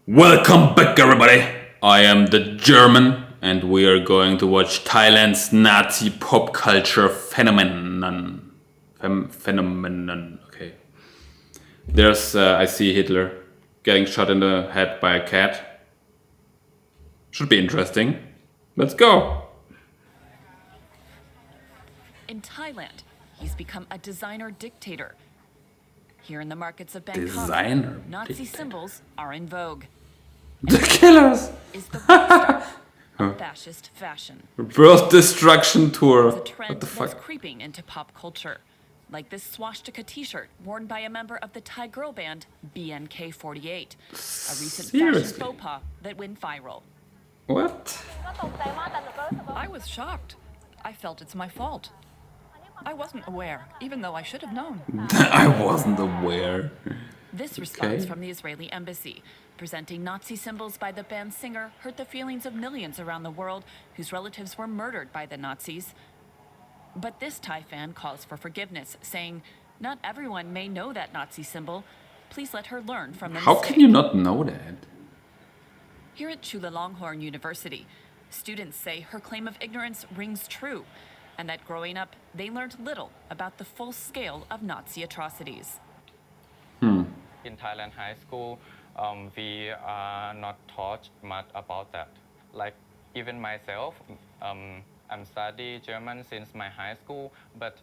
Welcome back, everybody. I am the German, and we are going to watch Thailand's Nazi pop culture phenomenon. Phenomenon. Okay. There's, I see Hitler getting shot in the head by a cat. Should be interesting. Let's go. In Thailand, he's become a designer dictator. Here in the markets of Bangkok, Designer Nazi dictator. symbols are in vogue. The killers. Is the rock star of fascist fashion. World destruction tour. It's a What trend the that's fuck? creeping into pop culture, like this swastika t-shirt worn by a member of the Thai girl band BNK48, a recent fashion Seriously? faux pas that went viral. What? I was shocked. I felt it's my fault. I wasn't aware, even though I should have known. I wasn't aware. This response Okay. from the Israeli embassy, presenting Nazi symbols by the band's singer, hurt the feelings of millions around the world whose relatives were murdered by the Nazis. But this Thai fan calls for forgiveness, saying, "Not everyone may know that Nazi symbol. Please let her learn from the How mistake." can you not know that? Here at Chulalongkorn University, students say her claim of ignorance rings true, and that growing up, they learned little about the full scale of Nazi atrocities. In Thailand high school, we are not taught much about that. Like even myself, I'm studying German since my high school, but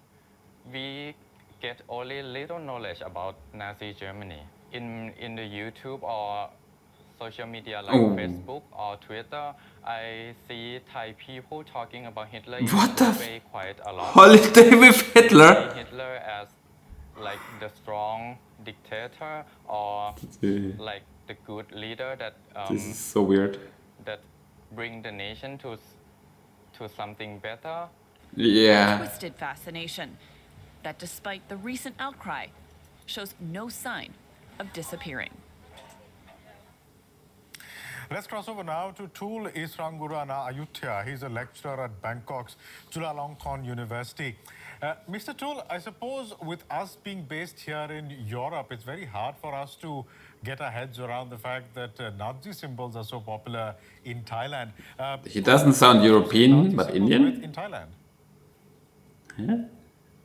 we get only little knowledge about Nazi Germany. In the YouTube or social media like Facebook or Twitter, I see Thai people talking about Hitler in What the this way quite a lot. Holiday with See Hitler? Hitler as like the strong dictator or like the good leader that This is so weird. that bring the nation to something better. Yeah. Twisted fascination that, despite the recent outcry, shows no sign of disappearing. Let's cross over now to Tul Israngurana Ayutthaya. He's a lecturer at Bangkok's Chulalongkorn University. Mr. Tul, I suppose with us being based here in Europe, it's very hard for us to get our heads around the fact that Nazi symbols are so popular in Thailand. He doesn't sound European, Nazi but symbols Indian. with in Thailand.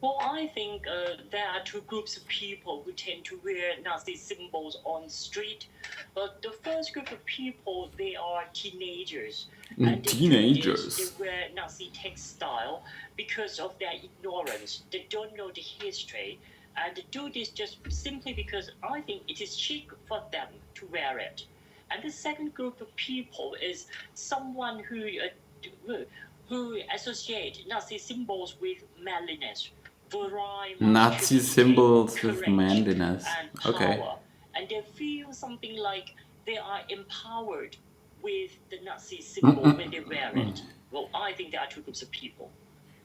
Well, I think there are two groups of people who tend to wear Nazi symbols on the street. But the first group of people, they are teenagers. And they do Teenagers. this, they wear Nazi textile because of their ignorance. They don't know the history. And they do this just simply because I think it is chic for them to wear it. And the second group of people is someone who associate Nazi symbols with manliness. Nazi symbols with manliness. And Okay. power. And they feel something like they are empowered with the Nazi symbol when they wear it. Well, I think there are two groups of people.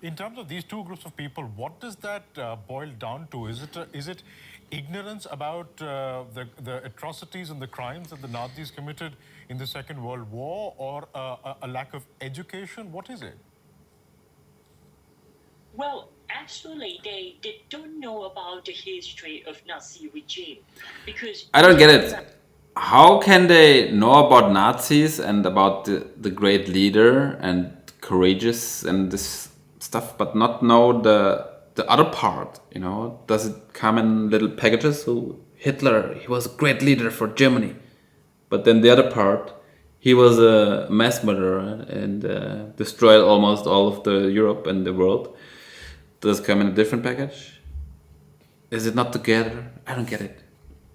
In terms of these two groups of people, what does that boil down to? Is it ignorance about the atrocities and the crimes that the Nazis committed in the Second World War, or a lack of education? What is it? Well, actually, they don't know about the history of Nazi regime because I don't get it. How can they know about Nazis and about the great leader and courageous and this stuff, but not know the other part? You know, does it come in little packages? So Hitler, he was a great leader for Germany, but then the other part, he was a mass murderer and destroyed almost all of the Europe and the world. Does it come in a different package? Is it not together? I don't get it.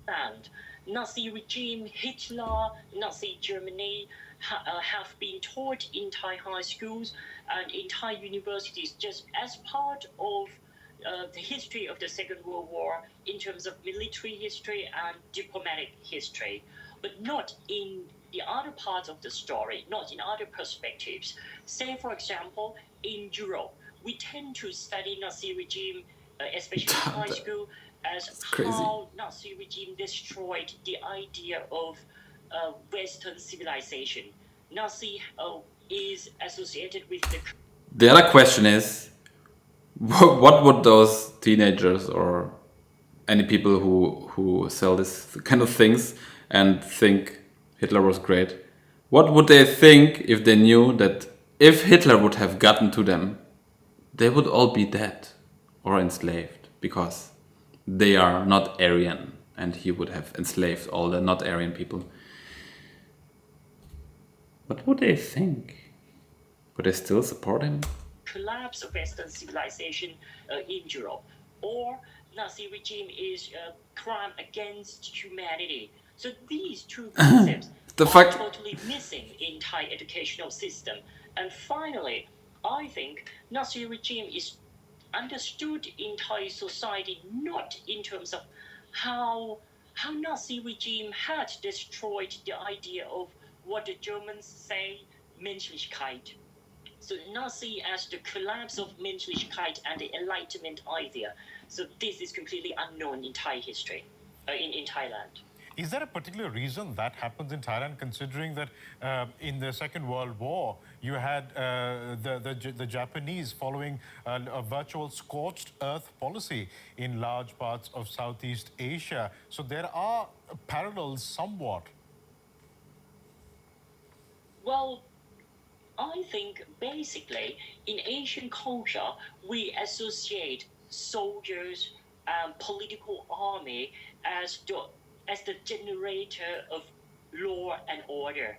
And Nazi regime, Hitler, Nazi Germany have been taught in Thai high schools and in Thai universities just as part of the history of the Second World War in terms of military history and diplomatic history, but not in the other parts of the story, not in other perspectives. Say, for example, in Europe, we tend to study Nazi regime, especially in high school, as crazy. how Nazi regime destroyed the idea of Western civilization. Nazi is associated with The other question is, what would those teenagers or any people who sell this kind of things and think Hitler was great. What would they think if they knew that if Hitler would have gotten to them, they would all be dead or enslaved because they are not Aryan and he would have enslaved all the not Aryan people. What would they think? Would they still support him? Collapse of Western civilization in Europe, or Nazi regime is a crime against humanity. So these two concepts are totally missing in Thai educational system. And finally, I think Nazi regime is understood in Thai society not in terms of how Nazi regime had destroyed the idea of what the Germans say Menschlichkeit. So not see as the collapse of Menschlichkeit and the Enlightenment idea. So this is completely unknown in Thai history, in Thailand. Is there a particular reason that happens in Thailand, considering that in the Second World War, you had the Japanese following a virtual scorched earth policy in large parts of Southeast Asia? So there are parallels somewhat. Well, I think basically in Asian culture, we associate soldiers and political army as the generator of law and order,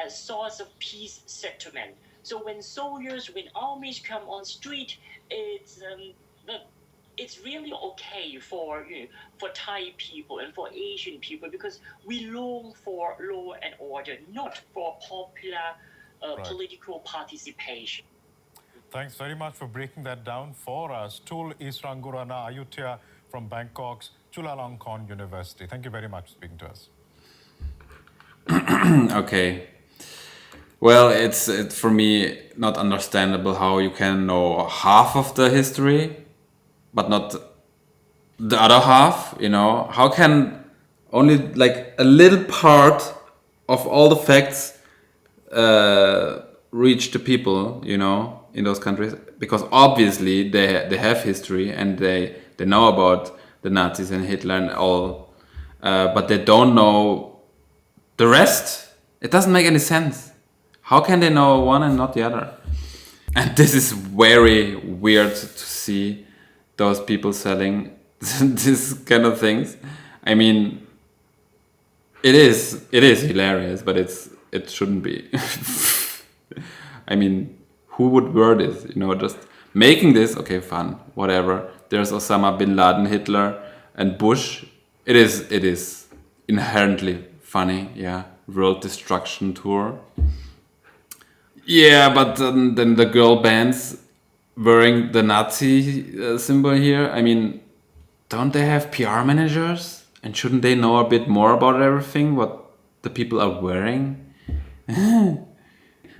as source of peace settlement. So when armies come on street, it's really okay for Thai people and for Asian people because we long for law and order, not for popular political participation. Thanks very much for breaking that down for us. Tul Israngurana Ayutthaya from Bangkok's Chulalongkorn University. Thank you very much for speaking to us. Okay. Well, it's for me not understandable how you can know half of the history, but not the other half. How can only like a little part of all the facts reach the people, in those countries? Because obviously they have history and they know about the Nazis and Hitler and all, but they don't know the rest. It doesn't make any sense. How can they know one and not the other? And this is very weird to see those people selling this kind of things. I mean, it is hilarious, but it shouldn't be. I mean, who would wear this? Just making this, okay, fun, whatever. There's Osama bin Laden, Hitler, and Bush. It is inherently funny, yeah. World destruction tour. Yeah, but then the girl bands wearing the Nazi symbol here. I mean, don't they have PR managers? And shouldn't they know a bit more about everything, what the people are wearing?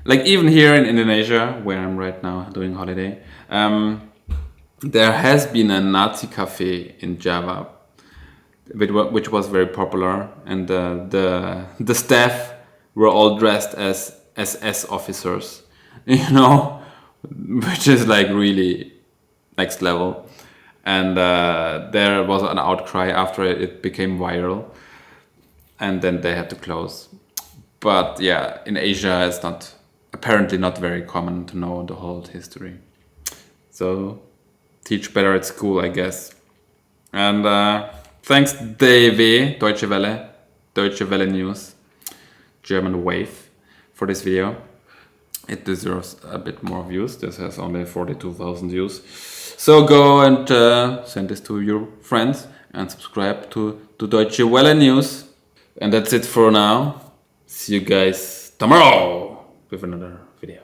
Like even here in Indonesia, where I'm right now doing holiday, there has been a Nazi cafe in Java, which was very popular, and the staff were all dressed as SS officers, which is like really next level. And there was an outcry after it became viral, and then they had to close. But yeah, in Asia, it's apparently not very common to know the whole history. So teach better at school, I guess. And thanks DW, Deutsche Welle News, German Wave, for this video. It deserves a bit more views. This has only 42,000 views. So go and send this to your friends and subscribe to Deutsche Welle News. And that's it for now. See you guys tomorrow with another video.